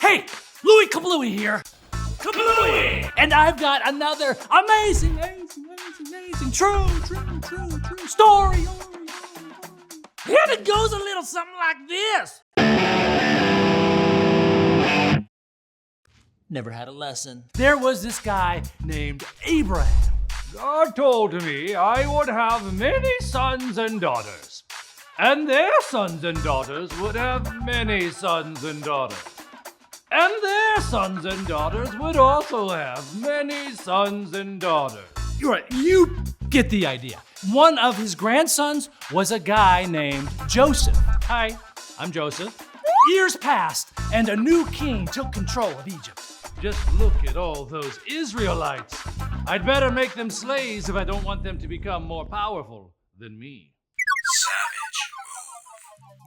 Hey, Louis Kablooey here. Kablooey! And I've got another amazing, true story. And it goes a little something like this. Never had a lesson. There was this guy named Abraham. God told me I would have many sons and daughters, and their sons and daughters would have many sons and daughters, and their sons and daughters would also have many sons and daughters. You're right, you get the idea. One of his grandsons was a guy named Joseph. Hi, I'm Joseph. Years passed, and a new king took control of Egypt. Just look at all those Israelites. I'd better make them slaves if I don't want them to become more powerful than me.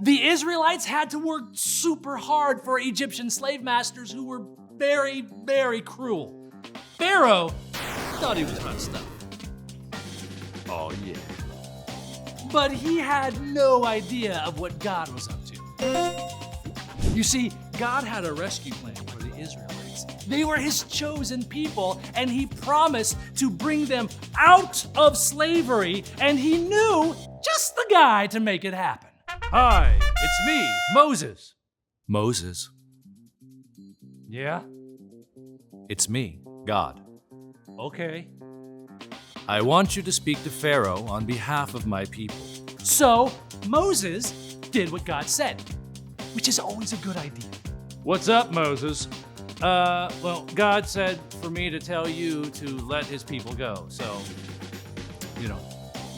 The Israelites had to work super hard for Egyptian slave masters who were very, very cruel. Pharaoh thought he was hot stuff. Oh yeah. But he had no idea of what God was up to. You see, God had a rescue plan for the Israelites. They were his chosen people, and he promised to bring them out of slavery, and he knew just the guy to make it happen. Hi, it's me, Moses. Moses, Yeah? it's me, God. Okay. I want you to speak to Pharaoh on behalf of my people. So Moses did what God said, which is always a good idea. What's up, Moses? Well, God said for me to tell you to let his people go, so,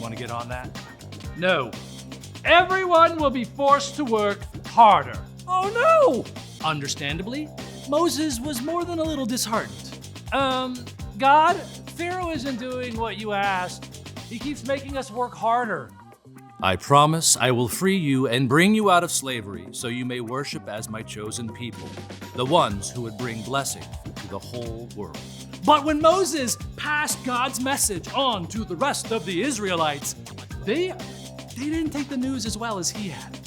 want to get on that? No. Everyone will be forced to work harder. Oh no! Understandably, Moses was more than a little disheartened. God, Pharaoh isn't doing what you asked. He keeps making us work harder. I promise I will free you and bring you out of slavery so you may worship as my chosen people, the ones who would bring blessing to the whole world. But when Moses passed God's message on to the rest of the Israelites, they didn't take the news as well as he had.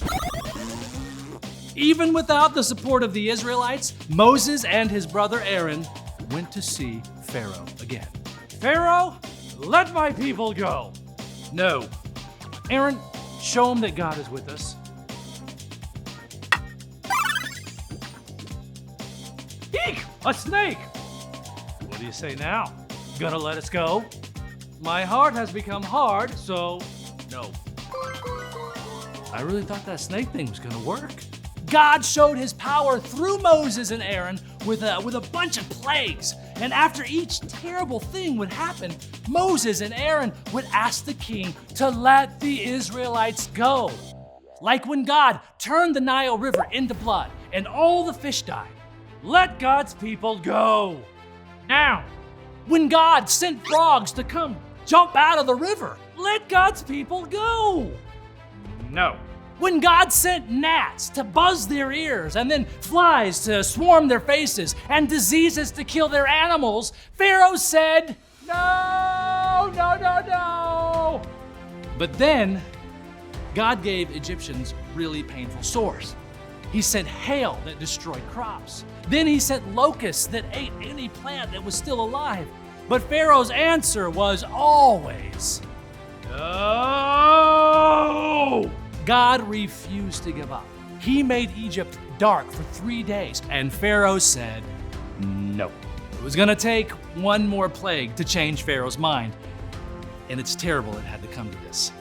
Even without the support of the Israelites, Moses and his brother Aaron went to see Pharaoh again. Pharaoh, let my people go. No. Aaron, show him that God is with us. Eek! A snake! What do you say now? Gonna let us go? My heart has become hard, so no. I really thought that snake thing was gonna work. God showed his power through Moses and Aaron with a bunch of plagues. And after each terrible thing would happen, Moses and Aaron would ask the king to let the Israelites go. Like when God turned the Nile River into blood and all the fish died. Let God's people go. Now. When God sent frogs to come jump out of the river. Let God's people go. No. When God sent gnats to buzz their ears and then flies to swarm their faces and diseases to kill their animals, Pharaoh said, "No, no, no, no." But then God gave Egyptians really painful sores. He sent hail that destroyed crops. Then he sent locusts that ate any plant that was still alive. But Pharaoh's answer was always, No! God refused to give up. He made Egypt dark for 3 days, and Pharaoh said no. It was gonna take one more plague to change Pharaoh's mind, and it's terrible it had to come to this.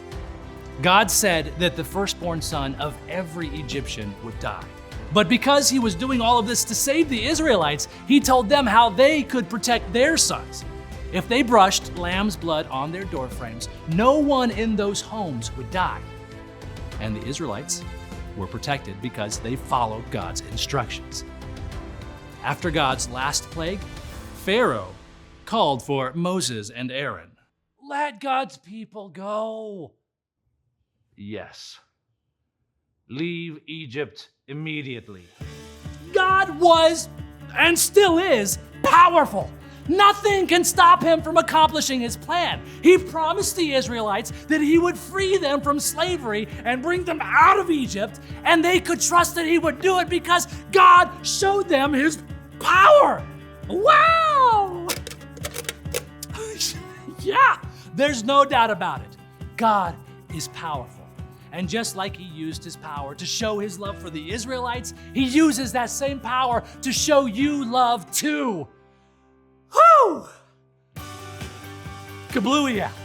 God said that the firstborn son of every Egyptian would die. But because he was doing all of this to save the Israelites, he told them how they could protect their sons. If they brushed lamb's blood on their doorframes, no one in those homes would die. And the Israelites were protected because they followed God's instructions. After God's last plague, Pharaoh called for Moses and Aaron. Let God's people go. Yes. Leave Egypt immediately. God was, and still is, powerful. Nothing can stop him from accomplishing his plan. He promised the Israelites that he would free them from slavery and bring them out of Egypt, and they could trust that he would do it because God showed them his power. Wow! Yeah, there's no doubt about it. God is powerful. And just like he used his power to show his love for the Israelites, he uses that same power to show you love too. Whew! Kablooey out.